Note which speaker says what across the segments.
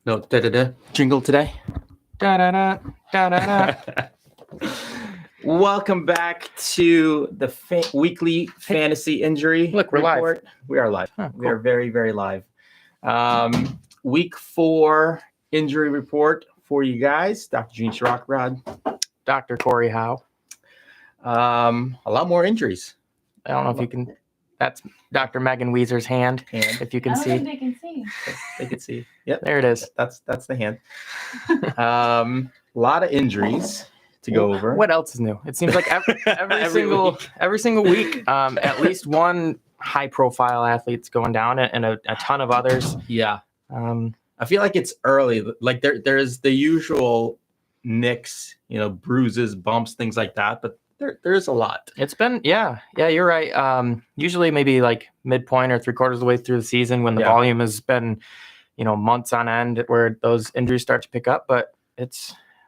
Speaker 1: No jingle today.
Speaker 2: Da-da-da, da-da-da.
Speaker 1: Welcome back to the weekly fantasy injury
Speaker 2: Look, we're
Speaker 1: report.
Speaker 2: live.
Speaker 1: We are live.
Speaker 2: Oh,
Speaker 1: We are very, very live. Week 4 injury report for you guys. Dr. Shirokobrod.
Speaker 2: Dr. Cory Hough.
Speaker 1: A lot more injuries.
Speaker 2: I don't know if you can. That's Dr. Megan Weezer's hand. If you can
Speaker 3: I don't
Speaker 2: see.
Speaker 3: think they can see.
Speaker 1: They can see. Yep.
Speaker 2: There it is.
Speaker 1: That's the hand. A lot of injuries to go over.
Speaker 2: What else is new? It seems like every single week, at least one high-profile athlete's going down, and a ton of others.
Speaker 1: Yeah. I feel like it's early. Like there's the usual nicks, bruises, bumps, things like that, but there's a lot.
Speaker 2: It's been, yeah, you're right. Usually maybe like midpoint or 3/4 of the way through the season when the volume has been, months on end where those injuries start to pick up, but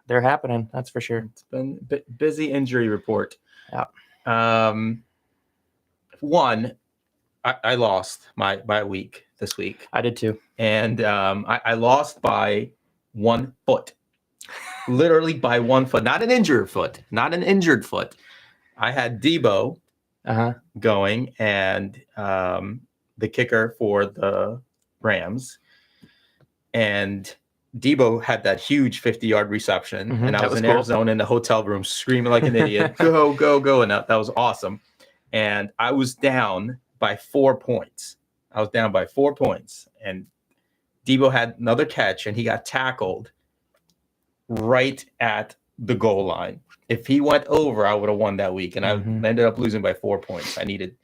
Speaker 2: they're happening. That's for sure.
Speaker 1: It's been a busy injury report.
Speaker 2: Yeah.
Speaker 1: One, I lost my week this week.
Speaker 2: I did too.
Speaker 1: And I lost by 1 foot. Literally by 1 foot. Not an injured foot. I had Debo going and the kicker for the Rams. And Debo had that huge 50-yard reception. And I was in Arizona in the hotel room screaming like an idiot. Go, go, go. And that was awesome. And I was down by 4 points. And Debo had another catch and he got tackled right at the goal line. If he went over, I would have won that week. And I ended up losing by 4 points. I needed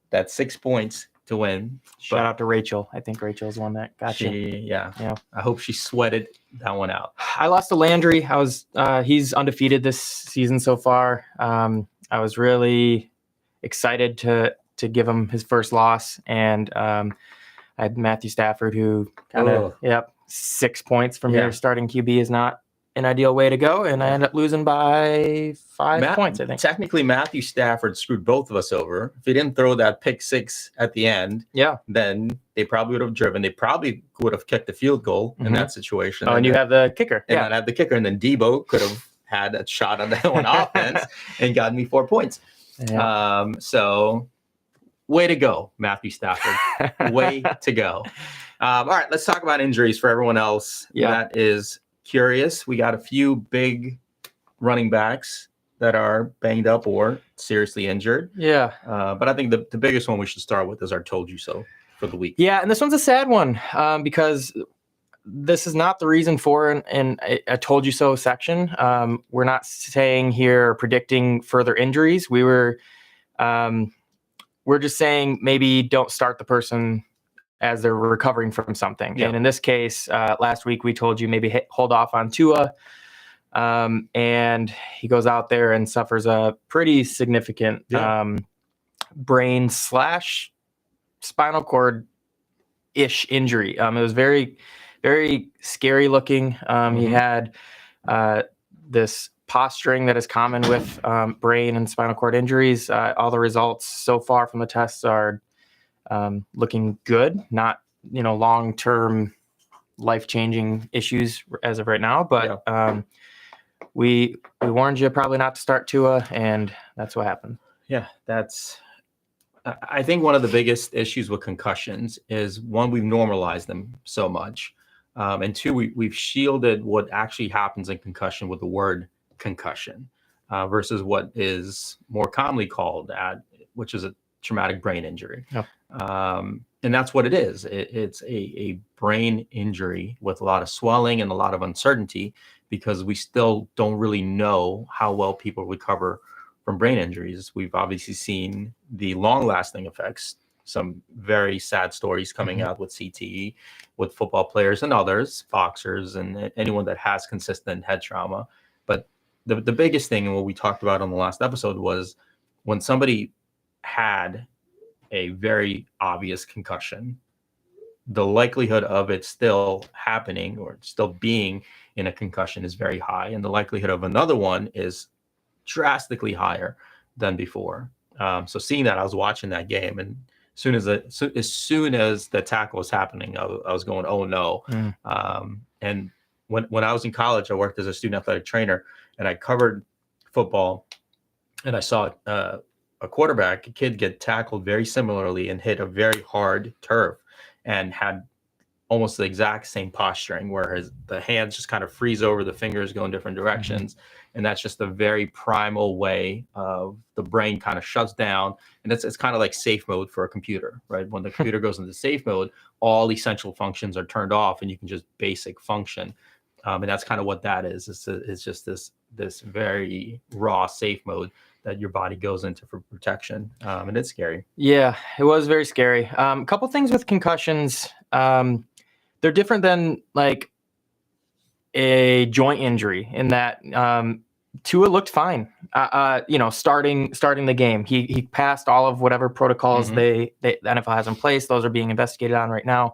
Speaker 1: that 6 points to win.
Speaker 2: Shout out to Rachel. I think Rachel's the one that got you.
Speaker 1: Yeah. I hope she sweated that one out.
Speaker 2: I lost to Landry. He's undefeated this season so far. I was really excited to give him his first loss. And I had Matthew Stafford, who kind of, 6 points from your starting QB is not an ideal way to go. And I ended up losing by 5 points, I think.
Speaker 1: Technically, Matthew Stafford screwed both of us over. If he didn't throw that pick 6 at the end, then they probably would have driven. They probably would have kicked the field goal in that situation.
Speaker 2: Oh, and you have the kicker.
Speaker 1: And I had the kicker. And then Debo could have had a shot on that one offense and gotten me 4 points. Yeah. So way to go, Matthew Stafford. Way to go. All right, let's talk about injuries for everyone else that is curious. We got a few big running backs that are banged up or seriously injured. Yeah. But I think the biggest one we should start with is our Told You So for the week.
Speaker 2: Yeah, and this one's a sad one because this is not the reason for a Told You So section. We're not saying here predicting further injuries. We're just saying maybe don't start the person as they're recovering from something. And in this case, last week we told you maybe hold off on Tua. And he goes out there and suffers a pretty significant brain / spinal cord-ish injury. It was very, very scary looking. He had this posturing that is common with brain and spinal cord injuries. All the results so far from the tests are looking good, not long-term life-changing issues as of right now, but we warned you probably not to start Tua, and that's what happened.
Speaker 1: I think one of the biggest issues with concussions is, one, we've normalized them so much, and two, we've shielded what actually happens in concussion with the word concussion versus what is more commonly called which is a traumatic brain injury. And that's what it is. It's a brain injury with a lot of swelling and a lot of uncertainty because we still don't really know how well people recover from brain injuries. We've obviously seen the long-lasting effects, some very sad stories coming out with CTE, with football players and others, boxers, and anyone that has consistent head trauma. But the biggest thing, and what we talked about on the last episode, was when somebody had a very obvious concussion, the likelihood of it still happening or still being in a concussion is very high. And the likelihood of another one is drastically higher than before. So seeing that, I was watching that game and as soon as the tackle was happening, I was going, oh no. And when I was in college, I worked as a student athletic trainer, and I covered football, and I saw a kid get tackled very similarly and hit a very hard turf, and had almost the exact same posturing, where the hands just kind of freeze over, the fingers go in different directions. And that's just a very primal way of the brain kind of shuts down. And it's kind of like safe mode for a computer, right? When the computer goes into safe mode, all essential functions are turned off and you can just basic function. And that's kind of what that is. It's just this very raw safe mode that your body goes into for protection. And it's scary.
Speaker 2: Yeah, it was very scary. A couple things with concussions. They're different than like a joint injury in that Tua looked fine. Starting the game, he passed all of whatever protocols the NFL has in place. Those are being investigated on right now.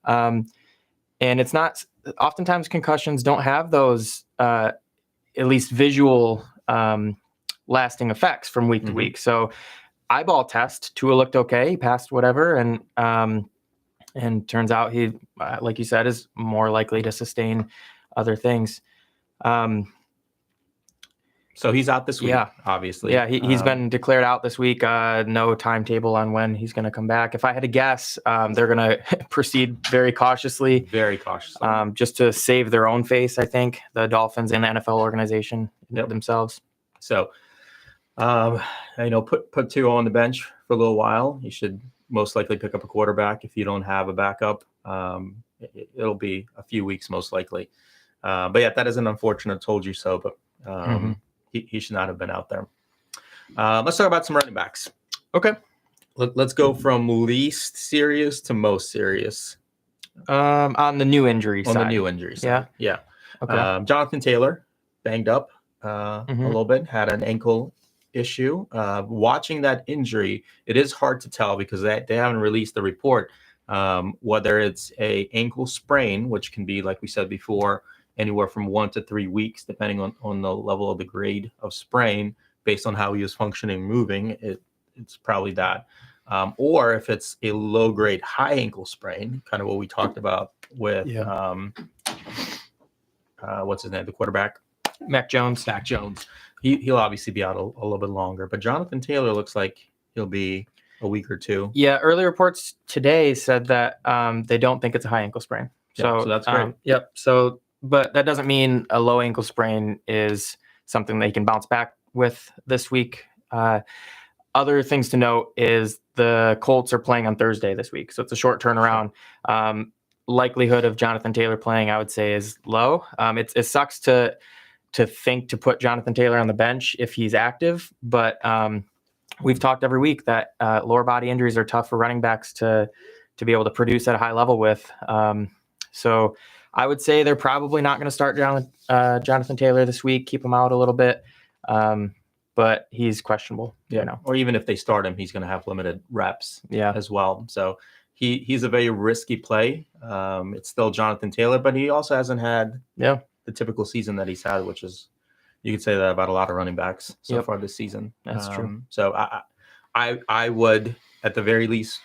Speaker 2: And it's not. Oftentimes, concussions don't have those at least visual lasting effects from week to week. So, eyeball test, Tua looked okay. He passed whatever, and turns out he, like you said, is more likely to sustain other things.
Speaker 1: So he's out this week, obviously.
Speaker 2: Yeah, he's been declared out this week. No timetable on when he's going to come back. If I had to guess, they're going to proceed very cautiously.
Speaker 1: Very cautiously.
Speaker 2: Just to save their own face, I think, the Dolphins and the NFL organization themselves.
Speaker 1: So, put Tua on the bench for a little while. You should most likely pick up a quarterback if you don't have a backup. It'll be a few weeks most likely. But yeah, that is an unfortunate told you so, but he should not have been out there. Let's talk about some running backs.
Speaker 2: Okay.
Speaker 1: Let's go from least serious to most serious.
Speaker 2: On the new injury side.
Speaker 1: On the new injury side. Yeah.
Speaker 2: Okay.
Speaker 1: Jonathan Taylor banged up a little bit, had an ankle issue. Watching that injury, it is hard to tell because they haven't released the report, whether it's a ankle sprain, which can be, like we said before, anywhere from 1 to 3 weeks, depending on the level of the grade of sprain, based on how he was functioning, moving. It's probably that. Or if it's a low grade high ankle sprain, kind of what we talked about with what's his name, the quarterback,
Speaker 2: Mack Jones.
Speaker 1: He'll obviously be out a little bit longer, but Jonathan Taylor looks like he'll be a week or two.
Speaker 2: Yeah, early reports today said that they don't think it's a high ankle sprain.
Speaker 1: So that's great.
Speaker 2: So, but that doesn't mean a low ankle sprain is something they can bounce back with this week. Other things to note is the Colts are playing on Thursday this week, so it's a short turnaround. Likelihood of Jonathan Taylor playing, I would say, is low. It sucks to think to put Jonathan Taylor on the bench if he's active, but we've talked every week that lower body injuries are tough for running backs to be able to produce at a high level with. So I would say they're probably not going to start Jonathan Taylor this week, keep him out a little bit, but he's questionable.
Speaker 1: Or even if they start him, he's going to have limited reps as well. So he's a very risky play. It's still Jonathan Taylor, but he also hasn't had the typical season that he's had, which is, you could say that about a lot of running backs so far this season.
Speaker 2: That's true.
Speaker 1: So I would, at the very least,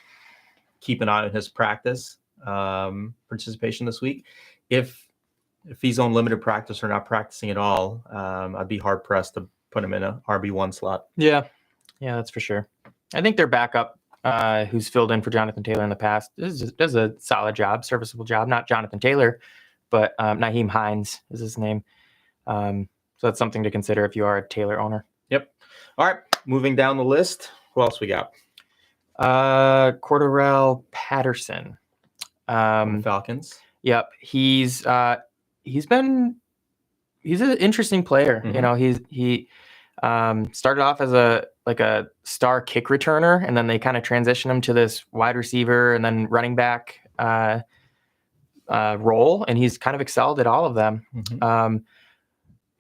Speaker 1: keep an eye on his practice participation this week. If he's on limited practice or not practicing at all, I'd be hard pressed to put him in a RB1 slot.
Speaker 2: Yeah, that's for sure. I think their backup, who's filled in for Jonathan Taylor in the past, does a solid job, serviceable job. Not Jonathan Taylor, but Nyheim Hines is his name. So that's something to consider if you are a Taylor owner.
Speaker 1: Yep. All right, moving down the list. Who else we got?
Speaker 2: Cordarrelle Patterson.
Speaker 1: Falcons.
Speaker 2: Yep. He's an interesting player. He started off as a star kick returner, and then they kind of transitioned him to this wide receiver and then running back role, and he's kind of excelled at all of them.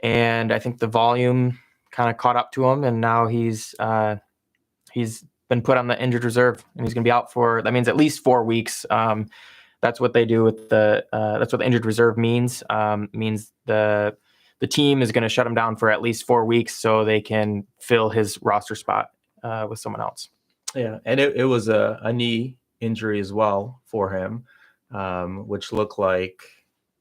Speaker 2: And I think the volume kind of caught up to him, and now he's been put on the injured reserve, and he's going to be out for, that means at least 4 weeks. That's what they do with that's what the injured reserve means. Means the team is going to shut him down for at least 4 weeks so they can fill his roster spot with someone else.
Speaker 1: Yeah, and it was a knee injury as well for him, which looked like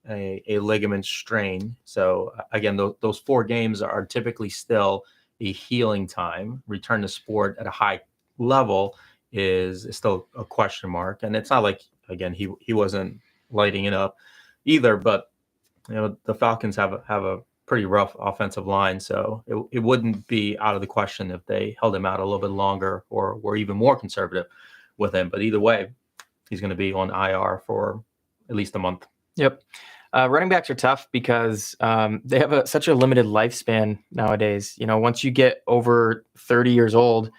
Speaker 1: a ligament strain. So again, those 4 games are typically still a healing time. Return to sport at a high level is still a question mark, and it's not like, again, he wasn't lighting it up either. But the Falcons have a pretty rough offensive line, so it wouldn't be out of the question if they held him out a little bit longer or were even more conservative with him. But either way, he's going to be on IR for at least a month.
Speaker 2: Yep. Running backs are tough because they have such a limited lifespan nowadays. Once you get over 30 years old,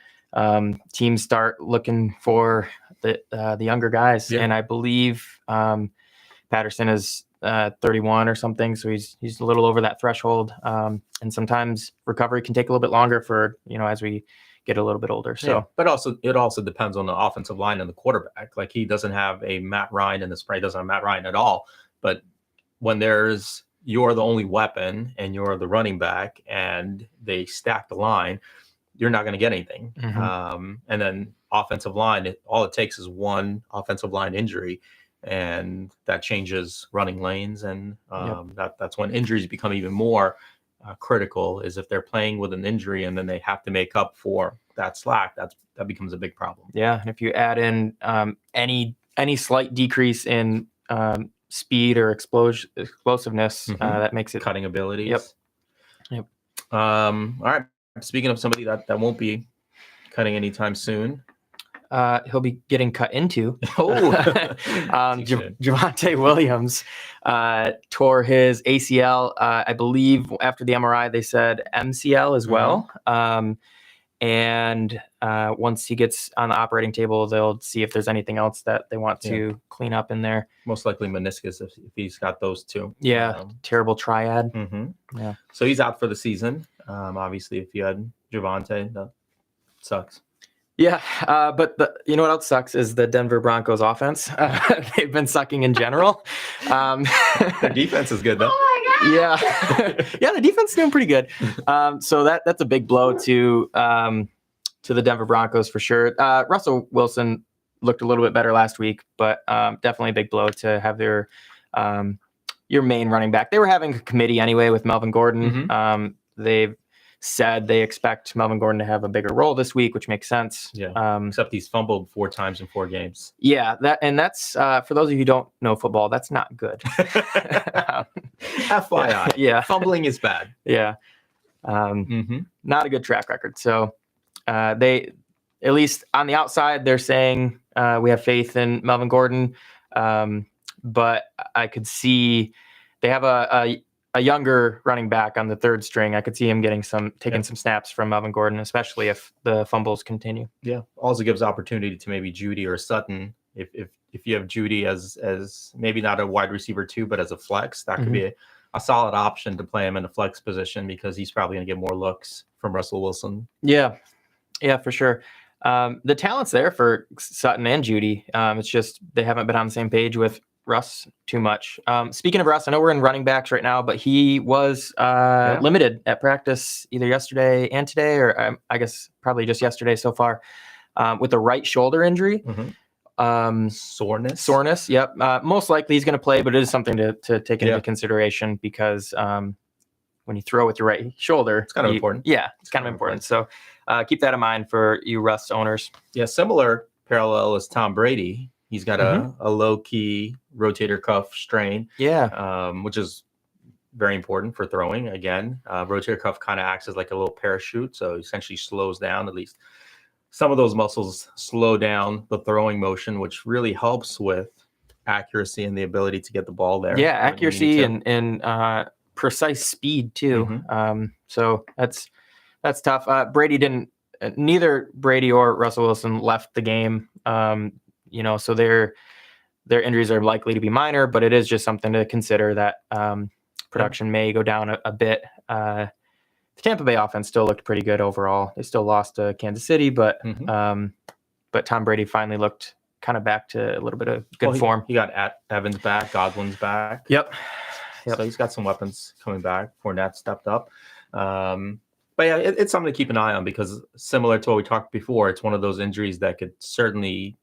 Speaker 2: teams start looking for the younger guys.
Speaker 1: Yeah.
Speaker 2: And I believe Patterson is 31 or something, so he's a little over that threshold. And sometimes recovery can take a little bit longer for as we get a little bit older. So,
Speaker 1: yeah, but it also depends on the offensive line and the quarterback. Like, he doesn't have a Matt Ryan in the spray, doesn't have Matt Ryan at all. But when you're the only weapon and you're the running back and they stack the line, you're not going to get anything.
Speaker 2: Mm-hmm.
Speaker 1: And then offensive line, all it takes is one offensive line injury, and that changes running lanes. And that's when injuries become even more critical, is if they're playing with an injury and then they have to make up for that slack, that becomes a big problem.
Speaker 2: Yeah, and if you add in any slight decrease in speed or explosiveness, that makes it
Speaker 1: cutting abilities.
Speaker 2: Yep.
Speaker 1: All right. Speaking of somebody that won't be cutting anytime soon,
Speaker 2: he'll be getting cut into. Javonte Williams tore his ACL. I believe after the MRI they said MCL as well. And once he gets on the operating table, they'll see if there's anything else that they want to clean up in there.
Speaker 1: Most likely meniscus if he's got those two.
Speaker 2: Yeah, terrible triad.
Speaker 1: Yeah. So he's out for the season. Obviously, if you had Javonte, that sucks.
Speaker 2: Yeah, but you know what else sucks is the Denver Broncos offense. They've been sucking in general.
Speaker 1: Their defense is good, though.
Speaker 2: Oh my God. Yeah, the defense is doing pretty good. So that's a big blow to the Denver Broncos for sure. Russell Wilson looked a little bit better last week, but definitely a big blow to have your main running back. They were having a committee anyway with Melvin Gordon. They've said they expect Melvin Gordon to have a bigger role this week, which makes sense.
Speaker 1: Yeah. Except he's fumbled 4 times in 4 games.
Speaker 2: Yeah, that's for those of you who don't know football, that's not good.
Speaker 1: FYI.
Speaker 2: Yeah.
Speaker 1: Fumbling is bad.
Speaker 2: Yeah. Not a good track record. So they, at least on the outside, they're saying we have faith in Melvin Gordon. But I could see they have a younger running back on the third string. I could see him taking some snaps from Melvin Gordon, especially if the fumbles continue.
Speaker 1: Yeah. Also gives opportunity to maybe Judy or Sutton. If you have Judy as maybe not a wide receiver 2, but as a flex, that could be a solid option to play him in a flex position, because he's probably going to get more looks from Russell Wilson. Yeah, for sure. The talent's there for Sutton and Judy. It's just they haven't been on the same page with Russ too much. Speaking of Russ, I know we're in running backs right now, but he was limited at practice either yesterday and today, or I guess probably just yesterday so far, with a right shoulder injury. Soreness. Yep. Most likely he's going to play, but it is something to take into consideration, because when you throw with your right shoulder, it's kind of important.
Speaker 2: Yeah, it's kind of important. So keep that in mind for you Russ owners.
Speaker 1: Yeah, similar parallel is Tom Brady. He's got a low-key rotator cuff strain, which is very important for throwing. Again, rotator cuff kind of acts as like a little parachute, so essentially slows down, at least some of those muscles slow down the throwing motion, which really helps with accuracy and the ability to get the ball there.
Speaker 2: Yeah, accuracy and precise speed too. So that's tough. Neither Brady or Russell Wilson left the game. So their injuries are likely to be minor, but it is just something to consider that production may go down a bit. The Tampa Bay offense still looked pretty good overall. They still lost to Kansas City, but Tom Brady finally looked kind of back to a little bit of good form.
Speaker 1: He got Evans back, Godwin's back.
Speaker 2: Yep.
Speaker 1: So he's got some weapons coming back. Fournette stepped up. But yeah, it's something to keep an eye on because similar to what we talked before, it's one of those injuries that could certainly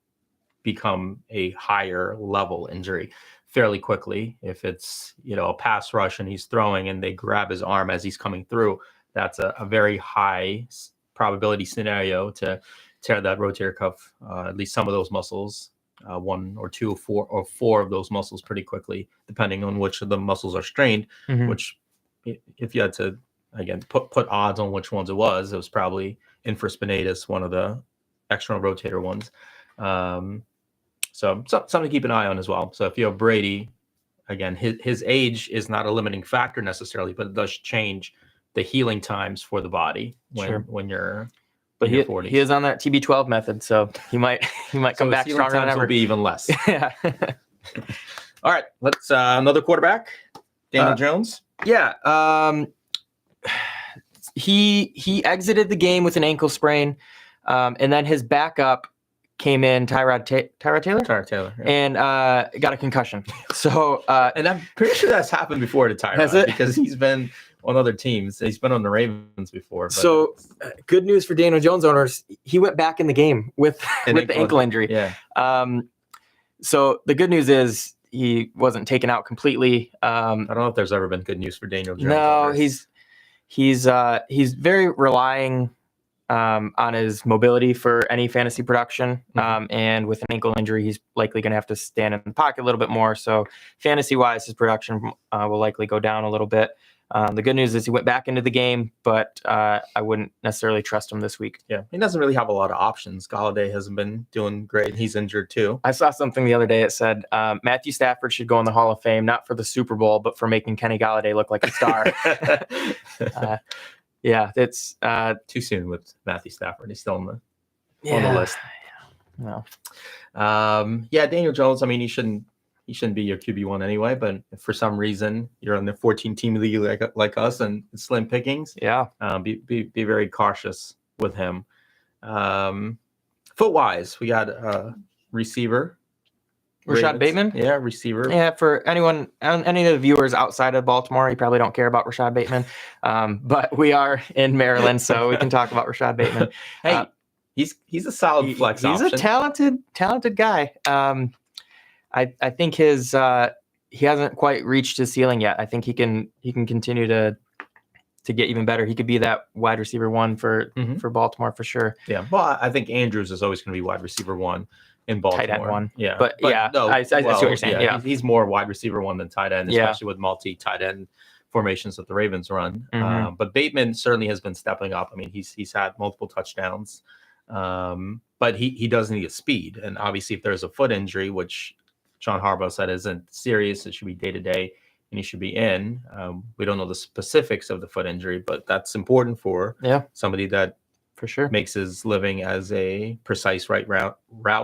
Speaker 1: become a higher level injury fairly quickly. If it's, a pass rush and he's throwing and they grab his arm as he's coming through, that's a very high probability scenario to tear that rotator cuff, at least some of those muscles, one or two or four of those muscles pretty quickly, depending on which of the muscles are strained, which if you had to, again, put odds on which ones it was probably infraspinatus, one of the external rotator ones. So something to keep an eye on as well. So if you have Brady, again, his age is not a limiting factor necessarily, but it does change the healing times for the body when you're in your 40s.
Speaker 2: He is on that TB12 method, so he might come back stronger than ever.
Speaker 1: Will be even less.
Speaker 2: Yeah.
Speaker 1: All right, let's another quarterback, Daniel Jones.
Speaker 2: Yeah. He exited the game with an ankle sprain, and then his backup came in, Tyrod Taylor,
Speaker 1: yeah.
Speaker 2: and got a concussion. So,
Speaker 1: and I'm pretty sure that's happened before to Tyrod because he's been on other teams. He's been on the Ravens before. But
Speaker 2: so, good news for Daniel Jones owners. He went back in the game with the ankle injury.
Speaker 1: Yeah.
Speaker 2: So the good news is he wasn't taken out completely.
Speaker 1: I don't know if there's ever been good news for Daniel Jones.
Speaker 2: No,
Speaker 1: owners.
Speaker 2: he's very relying on his mobility for any fantasy production. And with an ankle injury, he's likely going to have to stand in the pocket a little bit more. So fantasy-wise, his production will likely go down a little bit. The good news is he went back into the game, but I wouldn't necessarily trust him this week.
Speaker 1: Yeah, he doesn't really have a lot of options. Galladay hasn't been doing great. He's injured too.
Speaker 2: I saw something the other day that said Matthew Stafford should go in the Hall of Fame, not for the Super Bowl, but for making Kenny Galladay look like a star. Yeah, it's
Speaker 1: too soon with Matthew Stafford. He's still on the list.
Speaker 2: No.
Speaker 1: Daniel Jones. I mean, he shouldn't be your QB1 anyway. But if for some reason you're on the 14-team league like us and slim pickings, be very cautious with him. Foot wise, we got a receiver.
Speaker 2: Rashad Bateman?
Speaker 1: Yeah, receiver.
Speaker 2: Yeah, for any of the viewers outside of Baltimore, you probably don't care about Rashad Bateman. But we are in Maryland, so we can talk about Rashad Bateman.
Speaker 1: Hey, he's a solid flex option.
Speaker 2: He's a talented guy. I think he hasn't quite reached his ceiling yet. I think he can continue to get even better. He could be that wide receiver one for Baltimore for sure.
Speaker 1: Yeah. Well, I think Andrews is always going to be wide receiver one in Baltimore.
Speaker 2: Tight end one.
Speaker 1: Yeah.
Speaker 2: But yeah, no, I see what you're saying. Yeah.
Speaker 1: He's more wide receiver one than tight end, especially with multi-tight end formations that the Ravens run. But Bateman certainly has been stepping up. I mean, he's had multiple touchdowns, but he does need a speed. And obviously, if there's a foot injury, which John Harbaugh said isn't serious, it should be day-to-day, and he should be in. We don't know the specifics of the foot injury, but that's important for somebody that
Speaker 2: for sure
Speaker 1: makes his living as a precise route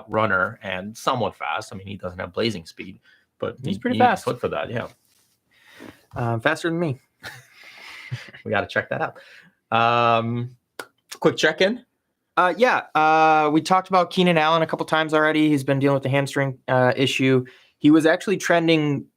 Speaker 1: runner and somewhat fast. I mean, he doesn't have blazing speed, but
Speaker 2: he's pretty fast.
Speaker 1: Foot for that, yeah.
Speaker 2: Faster than me.
Speaker 1: We got to check that out. Quick check-in.
Speaker 2: We talked about Keenan Allen a couple times already. He's been dealing with the hamstring issue. He was actually trending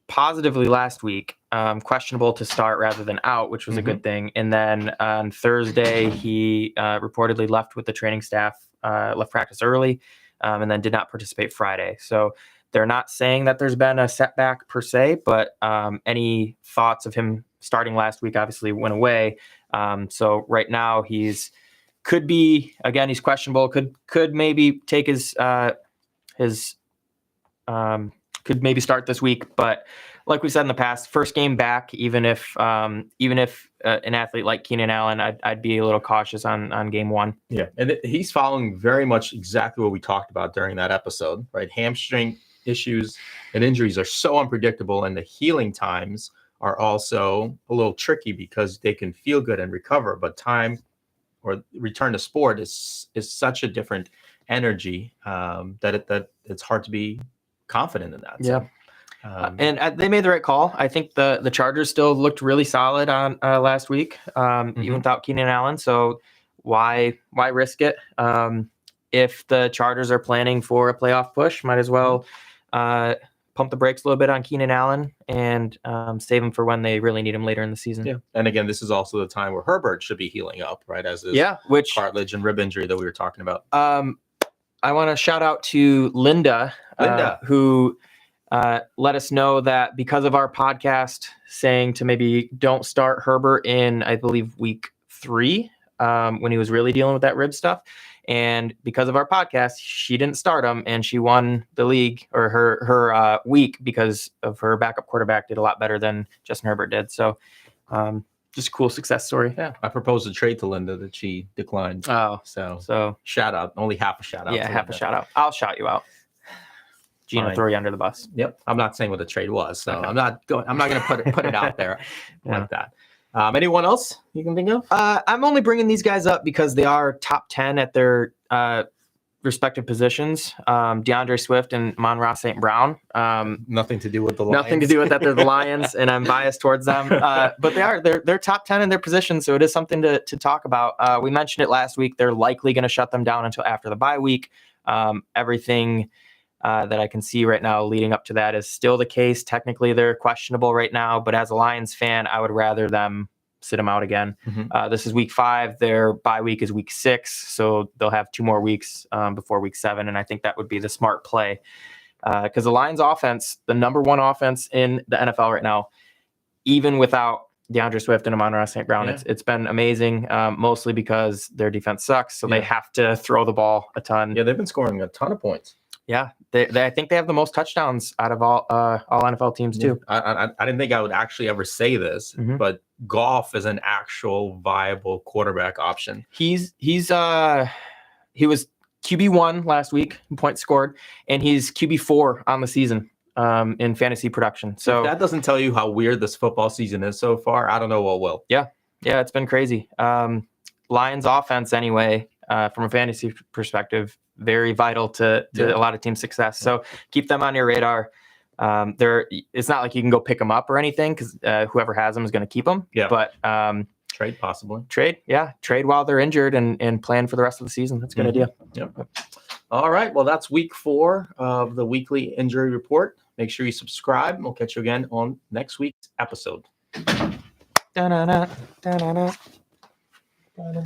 Speaker 2: positively last week, questionable to start rather than out, which was a good thing. And then on Thursday, he reportedly left with the training staff, left practice early, and then did not participate Friday. So they're not saying that there's been a setback per se, but any thoughts of him starting last week obviously went away. So right now he's questionable. Could maybe take could maybe start this week, but like we said in the past, first game back, even if an athlete like Keenan Allen, I'd be a little cautious on game one.
Speaker 1: Yeah, and he's following very much exactly what we talked about during that episode, right? Hamstring issues and injuries are so unpredictable, and the healing times are also a little tricky because they can feel good and recover, but time or return to sport is such a different energy that it's hard to be confident in that.
Speaker 2: Yeah. And they made the right call. I think the Chargers still looked really solid on last week, even without Keenan Allen. So why risk it? If the Chargers are planning for a playoff push, might as well pump the brakes a little bit on Keenan Allen and save him for when they really need him later in the season.
Speaker 1: Yeah. And again, this is also the time where Herbert should be healing up, right? As is
Speaker 2: which
Speaker 1: cartilage and rib injury that we were talking about.
Speaker 2: I want to shout out to Linda. Who let us know that because of our podcast saying to maybe don't start Herbert in, I believe, week 3 when he was really dealing with that rib stuff. And because of our podcast, she didn't start him, and she won the league or her week because of her backup quarterback did a lot better than Justin Herbert did. So just a cool success story.
Speaker 1: Yeah. I proposed a trade to Linda that she declined.
Speaker 2: Oh,
Speaker 1: so shout out. Only half a shout out.
Speaker 2: Yeah, half a shout out. I'll shout you out. Gino, throw you under the bus.
Speaker 1: Yep. I'm not saying what the trade was, so okay. I'm not going to put it out there like that. Anyone else you can think of?
Speaker 2: I'm only bringing these guys up because they are top 10 at their respective positions. DeAndre Swift and Amon-Ra St. Brown.
Speaker 1: Nothing to do with the Lions.
Speaker 2: Nothing to do with that. They're the Lions, and I'm biased towards them. But they're top 10 in their position, so it is something to talk about. We mentioned it last week. They're likely going to shut them down until after the bye week. Everything that I can see right now leading up to that is still the case. Technically, they're questionable right now, but as a Lions fan, I would rather them sit them out again. Mm-hmm. This is week 5. Their bye week is week 6, so they'll have 2 more weeks before week 7, and I think that would be the smart play because the Lions offense, the number 1 offense in the NFL right now, even without DeAndre Swift and Amon-Ra St. Brown, it's been amazing, mostly because their defense sucks, so they have to throw the ball a ton.
Speaker 1: Yeah, they've been scoring a ton of points.
Speaker 2: Yeah, I think they have the most touchdowns out of all NFL teams too.
Speaker 1: I didn't think I would actually ever say this, but Goff is an actual viable quarterback option.
Speaker 2: He was QB1 last week in points scored, and he's QB4 on the season in fantasy production. So
Speaker 1: if that doesn't tell you how weird this football season is so far, I don't know what will.
Speaker 2: Yeah, it's been crazy. Lions offense anyway, from a fantasy perspective, very vital to a lot of team success. So keep them on your radar. It's not like you can go pick them up or anything because whoever has them is going to keep them.
Speaker 1: Yeah.
Speaker 2: But
Speaker 1: trade possibly.
Speaker 2: Trade while they're injured and plan for the rest of the season. That's a good idea.
Speaker 1: Yep. All right. Well, that's week 4 of the weekly injury report. Make sure you subscribe. We'll catch you again on next week's episode. Da-na-na, da-na-na, da-na-na.